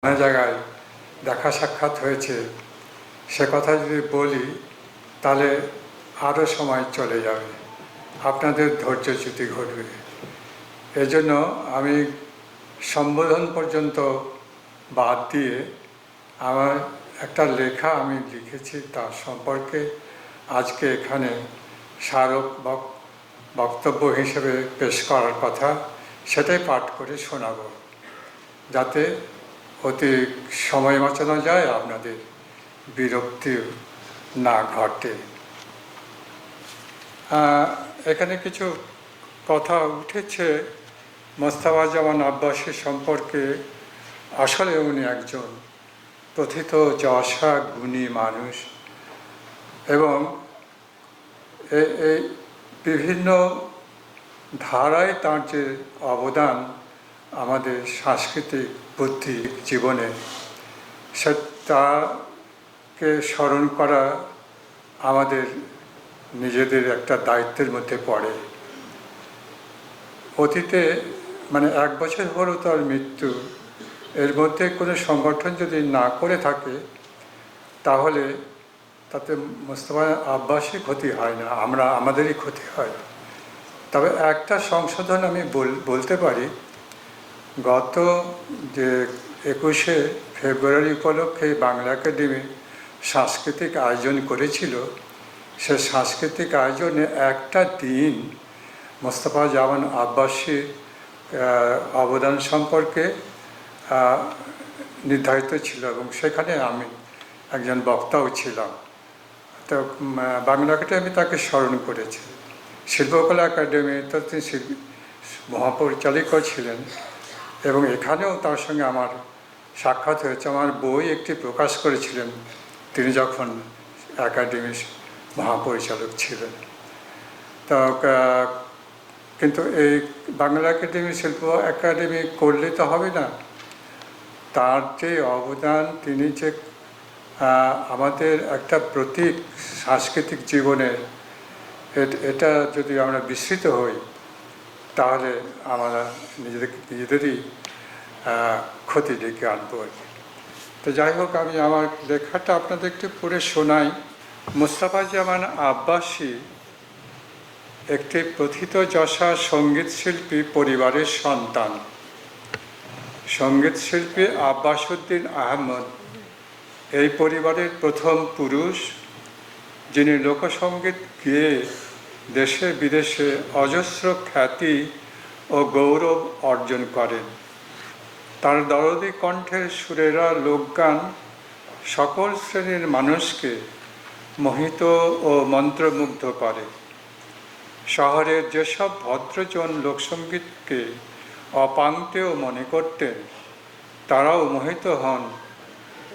নানা জায়গায় দেখা সাক্ষাৎ হয়েছে, সে কথা যদি বলি তাহলে আরও সময় চলে যাবে, আপনাদের ধৈর্যচ্যুতি ঘটবে। এজন্য আমি সম্বোধন পর্যন্ত বাদ দিয়ে আমার একটা লেখা আমি লিখেছি, তার সম্পর্কে আজকে এখানে স্মারক বক্তব্য হিসেবে পেশ করার কথা, সেটাই পাঠ করে শোনাব, যাতে অতি সময় বাঁচানো যায়, আপনাদের বিরক্তি না ঘটে। এখানে কিছু কথা উঠেছে মোস্তফা জামান আব্বাসী সম্পর্কে। আসলে উনি একজন প্রথিত যশা গুণী মানুষ এবং এই বিভিন্ন ধারায় তার যে অবদান আমাদের সাংস্কৃতিক বুদ্ধি জীবনে, সে তাকে স্মরণ করা আমাদের নিজেদের একটা দায়িত্বের মধ্যে পড়ে। অতীতে মানে 1 বছর হলো তার মৃত্যু, এর মধ্যে কোনো সংগঠন যদি না করে থাকে তাহলে তাতে মোস্তফা আব্বাসী ক্ষতি হয় না, আমাদেরই ক্ষতি হয়। তবে একটা সংশোধন আমি বলতে পারি, গত যে 21শে ফেব্রুয়ারি উপলক্ষে বাংলা একাডেমি সাংস্কৃতিক আয়োজন করেছিল, সে সাংস্কৃতিক আয়োজনে একটা দিন মোস্তফা জামান আব্বাসীর অবদান সম্পর্কে নির্ধারিত ছিল এবং সেখানে আমি একজন বক্তাও ছিলাম। তো বাংলা একাডেমি তাকে স্মরণ করেছে, শিল্পকলা একাডেমি তো তিনি মহাপরিচালিকা ছিলেন এবং এখানেও তার সঙ্গে আমার সাক্ষাৎ হয়েছে। আমার বই একটি প্রকাশ করেছিলেন তিনি যখন একাডেমির মহাপরিচালক ছিলেন। তা কিন্তু এই বাংলা একাডেমি শিল্প একাডেমি করলে তো হবে না, তার যে অবদান, তিনি যে আমাদের একটা প্রতীক সাংস্কৃতিক জীবনের, এটা যদি আমরা বিস্মৃত হই তাহলে আমরা নিজেদেরই ক্ষতি ডেকে আনবো আর কি। তো যাই হোক, আমি আমার লেখাটা আপনাদের একটু পড়ে শোনাই। মোস্তফা জামান আব্বাসী একটি প্রথিত যশা সঙ্গীতশিল্পী পরিবারের সন্তান। সঙ্গীতশিল্পী আব্বাস উদ্দিন আহমদ এই পরিবারের প্রথম পুরুষ, যিনি লোকসঙ্গীত গেয়ে দেশে বিদেশে অজস্র খ্যাতি ও গৌরব অর্জন করেন। তার দরদী কণ্ঠের সুরেরা লোকগান সকল শ্রেণীর মানুষকে মোহিত ও মন্ত্রমুগ্ধ করে। শহরের যেসব ভদ্রজন লোকসঙ্গীতকে অপাংতেয় মনে করতেন, তারাও মোহিত হন,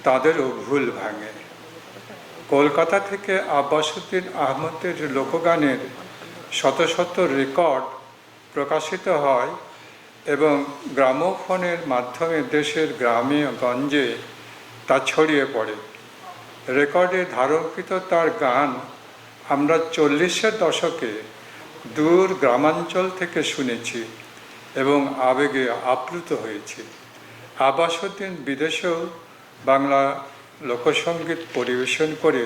তাদেরও ভুল ভাঙে। কলকাতা থেকে আব্বাস উদ্দিন আহমদের লোকগানের শত শত রেকর্ড প্রকাশিত হয় এবং গ্রামোফোনের মাধ্যমে দেশের গ্রামে গঞ্জে তা ছড়িয়ে পড়ে। রেকর্ডে ধারণকৃত তার গান আমরা 40-এর দশকে দূর গ্রামাঞ্চল থেকে শুনেছি এবং আবেগে আপ্লুত হয়েছি। আব্বাস উদ্দিন বিদেশেও বাংলা লোকসঙ্গীত পরিবেশন করে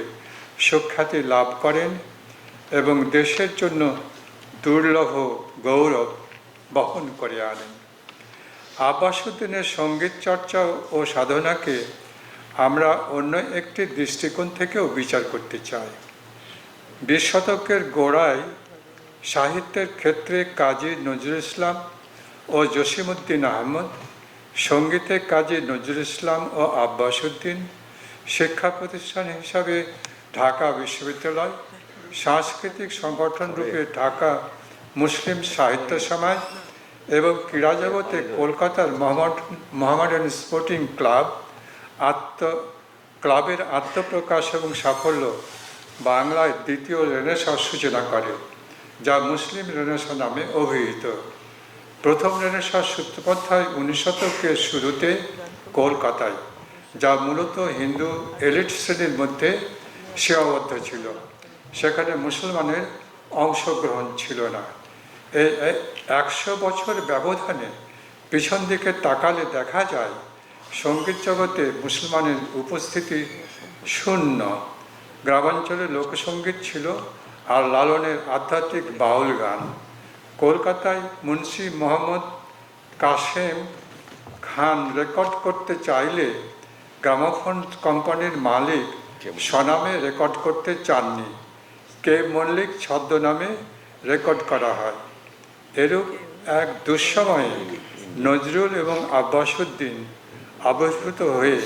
সুখ্যাতি লাভ করেন এবং দেশের জন্য দুর্লভ গৌরব বহন করে আনেন। আব্বাস উদ্দিনের সঙ্গীত চর্চা ও সাধনাকে আমরা অন্য একটি দৃষ্টিকোণ থেকেও বিচার করতে চাই। 20 শতকের গোড়ায় সাহিত্যের ক্ষেত্রে কাজী নজরুল ইসলাম ও জসিমউদ্দিন আহমদ, সঙ্গীতে কাজী নজরুল ইসলাম ও আব্বাস উদ্দিন, শিক্ষা প্রতিষ্ঠান হিসাবে ঢাকা বিশ্ববিদ্যালয়, সাংস্কৃতিক সংগঠন রূপে ঢাকা মুসলিম সাহিত্য সমাজ এবং ক্রীড়া জগতে কলকাতার মোহামেডান স্পোর্টিং ক্লাবের আত্মপ্রকাশ এবং সাফল্য বাংলায় দ্বিতীয় রেনেসাঁর সূচনা করে, যা মুসলিম রেনেসাঁ নামে অভিহিত। প্রথম রেনেসাঁর সূত্রপাত হয় 19 শতকের শুরুতে কলকাতায়, যা মূলত হিন্দু এলিট শ্রেণীর মধ্যে সীমাবদ্ধ ছিল। সেখানে মুসলমানের অংশগ্রহণ ছিল না। এই 100 বছর ব্যবধানে পিছন দিকে তাকালে দেখা যায় সঙ্গীত জগতে মুসলমানের উপস্থিতি শূন্য। গ্রামাঞ্চলে লোকসঙ্গীত ছিল আর লালনের আধ্যাত্মিক বাউল গান। কলকাতায় মুন্সি মোহাম্মদ কাসেম খান রেকর্ড করতে চাইলে গ্রামোফোন কোম্পানির মালিক স্বনামে রেকর্ড করতে চাননি। কে মল্লিক ছদ্মনামে রেকর্ড করা হয়। এরূপ এক দুঃসময়ে নজরুল এবং আব্বাসউদ্দিন আবির্ভূত হয়ে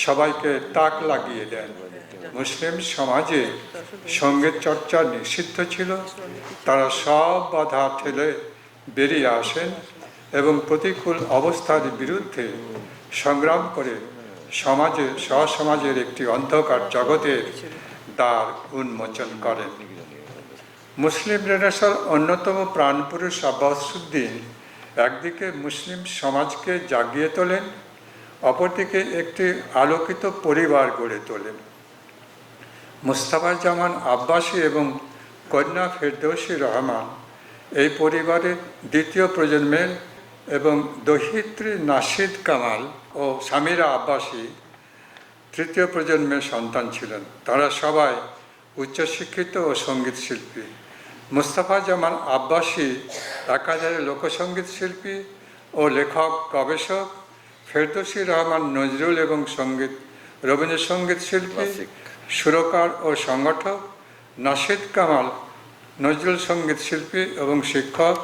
সবাইকে তাক লাগিয়ে দেন। মুসলিম সমাজে সঙ্গীত চর্চা নিষিদ্ধ ছিল। তারা সব বাধা ঠেলে বেরিয়ে আসেন এবং প্রতিকূল অবস্থার বিরুদ্ধে সংগ্রাম করে সমাজের একটি অন্ধকার জগতের দ্বার উন্মোচন করেন। মুসলিম রেনেসাঁর অন্যতম প্রাণপুরুষ আব্বাসউদ্দিন একদিকে মুসলিম সমাজকে জাগিয়ে তোলেন, অপরদিকে একটি আলোকিত পরিবার গড়ে তোলেন। মুস্তাফা জামান আব্বাসী এবং কন্যা ফেরদৌসী রহমান এই পরিবারের দ্বিতীয় প্রজন্মের এবং দহিত্রী নাশিদ কামাল ও সামিরা আব্বাসী তৃতীয় প্রজন্মের সন্তান ছিলেন। তারা সবাই উচ্চশিক্ষিত ও সঙ্গীত শিল্পী। মুস্তাফা জামান আব্বাসী একাধারে লোকসঙ্গীত শিল্পী ও লেখক গবেষক, ফেরদৌসী রহমান নজরুল এবং রবীন্দ্রসঙ্গীত শিল্পী, সুরকার ও সংগঠক, নাশিদ কামাল নজরুল সঙ্গীত শিল্পী এবং শিক্ষক,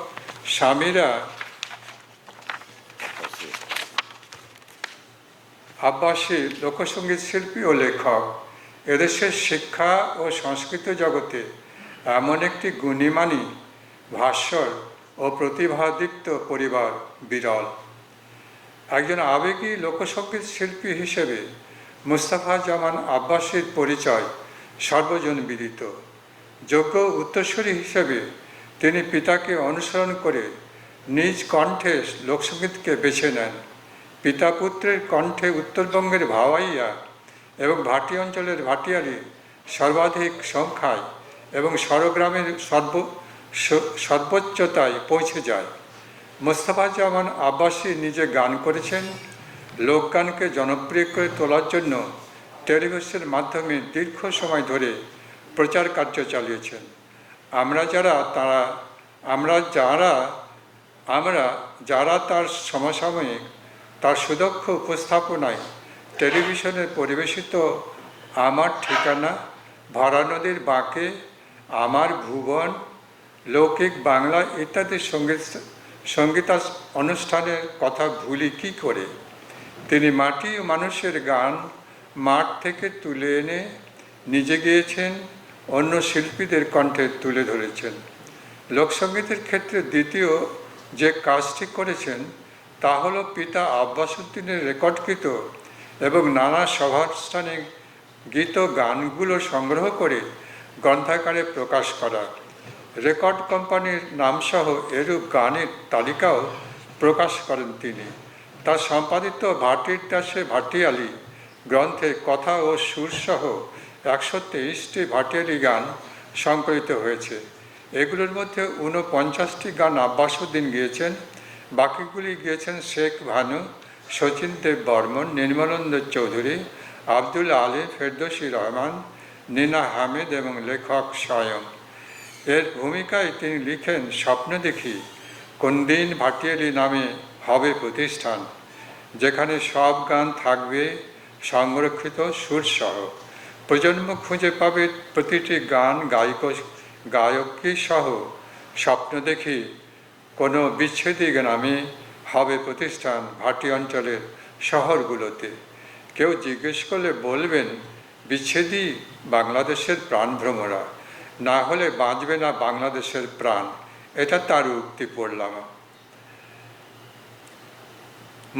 সামিরা আব্বাসী লোকসঙ্গীত শিল্পী ও লেখক। এদেশের শিক্ষা ও সংস্কৃত জগতে এমন একটি গুণীমানী, ভাস্বর ও প্রতিভাদীপ্ত পরিবার বিরল। একজন আবেগী লোকসঙ্গীত শিল্পী হিসেবে মুস্তাফা জামান আব্বাসীর পরিচয় সর্বজন বিদিত। যোগ্য উত্তরসূরি হিসেবে তিনি পিতাকে অনুসরণ করে নিজ কণ্ঠে লোকসঙ্গীতকে বেছে নেন। পিতা পুত্রের কণ্ঠে উত্তরবঙ্গের ভাওয়াইয়া এবং ভাটি অঞ্চলের ভাটিয়ালি সর্বাধিক সংখ্যায় এবং স্বরগ্রামের সর্বোচ্চতায় পৌঁছে যায়। মুস্তাফা জামান আব্বাসী নিজে গান করেছেন। লোকগানকে জনপ্রিয় করে তোলার জন্য টেলিভিশনের মাধ্যমে দীর্ঘ সময় ধরে প্রচার কার্য চালিয়েছেন। আমরা যারা তার সমসাময়িক, তার সুদক্ষ উপস্থাপনায় টেলিভিশনে পরিবেশিত আমার ঠিকানা, ভরা নদীর বাঁকে, আমার ভুবন, লৌকিক বাংলা ইত্যাদি সঙ্গীত অনুষ্ঠানের কথা ভুলি কি করে। তিনি মাটি ও মানুষের গান মাঠ থেকে তুলে এনে নিজে গেয়েছেন, অন্য শিল্পীদের কণ্ঠে তুলে ধরেছেন। লোকসঙ্গীতের ক্ষেত্রে দ্বিতীয় যে কাজটি করেছেন তা হলো পিতা আব্বাসউদ্দিনের রেকর্ডকৃত এবং নানা সভাস্থানে গীত গানগুলো সংগ্রহ করে গ্রন্থাকারে প্রকাশ করা। রেকর্ড কোম্পানির নামসহ এরূপ গানের তালিকাও প্রকাশ করেন তিনি। তার সম্পাদিত ভাটির দাসে ভাটিয়ালি গ্রন্থে কথা ও সুরসহ 123টি ভাটিয়ালি গান সংকলিত হয়েছে। এগুলোর মধ্যে 49টি গান আব্বাসউদ্দিন গিয়েছেন, বাকিগুলি গিয়েছেন শেখ ভানু, শচীন দেব বর্মন, নির্মলেন্দ্র চৌধুরী, আব্দুল আলী, ফেরদৌসী রহমান, নীনা হামিদ এবং লেখক স্বয়ং। এর ভূমিকায় তিনি লিখেন, স্বপ্ন দেখি কোন দিন ভাটিয়ালি নামে হবে প্রতিষ্ঠান, যেখানে সব গান থাকবে সংরক্ষিত সুরসহ। প্রজন্ম খুঁজে পাবে প্রতিটি গান গায়কী সহ। স্বপ্ন দেখি কোনো বিচ্ছেদী নামে হবে প্রতিষ্ঠান ভাটি অঞ্চলের শহরগুলোতে। কেউ জিজ্ঞেস করলে বলবেন, বিচ্ছেদী বাংলাদেশের প্রাণভ্রমরা, না হলে বাঁচবে না বাংলাদেশের প্রাণ। এটা তার উক্তি পড়লাম।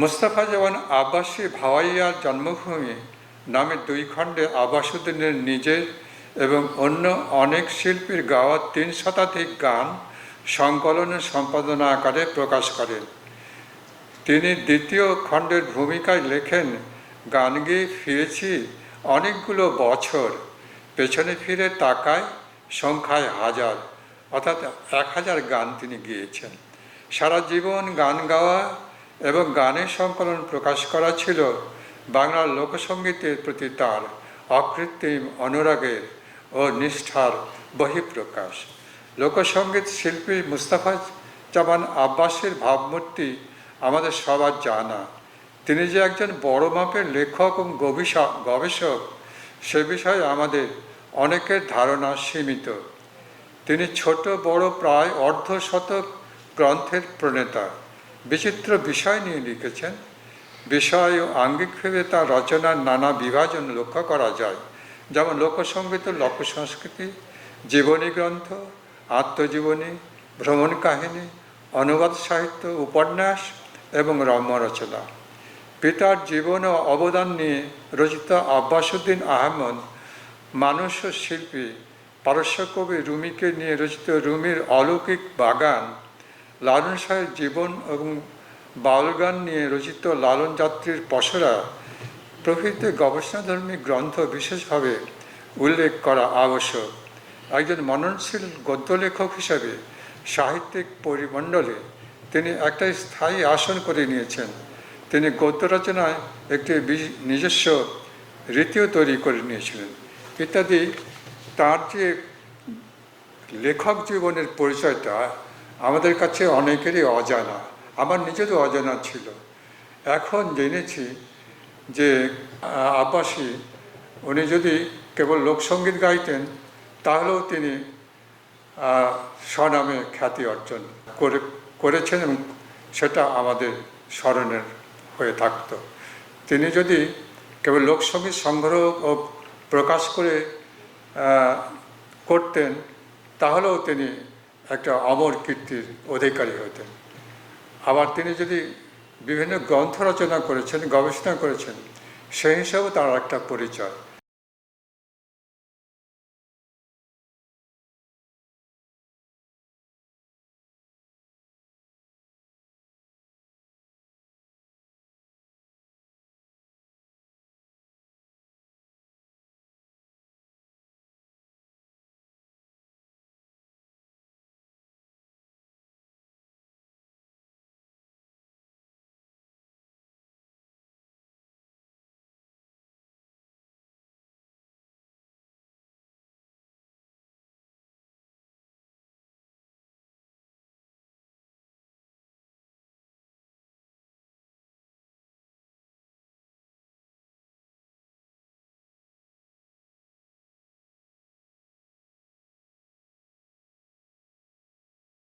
মুস্তাফা জামান আব্বাসী ভাওয়াইয়ার জন্মভূমি নামে 2 খণ্ডে আব্বাসউদ্দিনের নিজের এবং অন্য অনেক শিল্পীর গাওয়া 3 শতাধিক গান সংকলনের সম্পাদনা আকারে প্রকাশ করেন। তিনি দ্বিতীয় খণ্ডের ভূমিকায় লেখেন, গান গেয়ে ফিরেছি অনেকগুলো বছর, পেছনে ফিরে তাকায় সংখ্যায় হাজার, অর্থাৎ 1000 গান তিনি গেয়েছেন। সারা জীবন গান গাওয়া এবং গানের সংকলন প্রকাশ করা ছিল বাংলার লোকসঙ্গীতের প্রতি তার অকৃত্রিম অনুরাগের ও নিষ্ঠার বহিঃপ্রকাশ। লোকসঙ্গীত শিল্পী মুস্তাফা জামান আব্বাসের ভাবমূর্তি আমাদের সবার জানা। তিনি যে একজন বড় মাপের লেখক এবং গবেষক সে বিষয়ে আমাদের অনেকের ধারণা সীমিত। তিনি ছোট বড় প্রায় অর্ধশতক গ্রন্থের প্রণেতা। বিচিত্র বিষয় নিয়ে লিখেছেন। বিষয় ও আঙ্গিক ভেবে তার রচনার নানা বিভাজন লক্ষ্য করা যায়, যেমন লোকসঙ্গীত ও লোকসংস্কৃতি, জীবনী গ্রন্থ, আত্মজীবনী, ভ্রমণ কাহিনী, অনুবাদ সাহিত্য, উপন্যাস এবং রম্য রচনা। পিতার জীবন ও অবদান নিয়ে রচিত আব্বাসউদ্দিন আহমদ মানুষ ও শিল্পী, পারস্য কবি রুমিকে নিয়ে রচিত রুমির অলৌকিক বাগান, লালন শাহের জীবন এবং বাউল গান নিয়ে রচিত লালন যাত্রীর পসরা প্রভৃতি গবেষণাধর্মী গ্রন্থ বিশেষভাবে উল্লেখ করা আবশ্যক। একজন মননশীল গদ্য লেখক হিসাবে সাহিত্যিক পরিমণ্ডলে তিনি একটা স্থায়ী আসন করে নিয়েছেন। তিনি গদ্য রচনায় একটি নিজস্ব রীতিও তৈরি করে নিয়েছিলেন ইত্যাদি। তার যে লেখক জীবনের পরিচয়টা আমাদের কাছে অনেকেরই অজানা, আমার নিজেরও অজানা ছিল। এখন জেনেছি যে আব্বাসী উনি যদি কেবল লোকসঙ্গীত গাইতেন তাহলেও তিনি স্বনামে খ্যাতি অর্জন করেছেন এবং সেটা আমাদের স্মরণের হয়ে থাকত। তিনি যদি কেবল লোকসঙ্গীত সংগ্রহ ও প্রকাশ করতেন তাহলেও তিনি একটা অমর কীর্তির অধিকারী হতেন। আবার তিনি যদি বিভিন্ন গ্রন্থ রচনা করেছেন, গবেষণা করেছেন, সেই হিসাবেও তার একটা পরিচয়।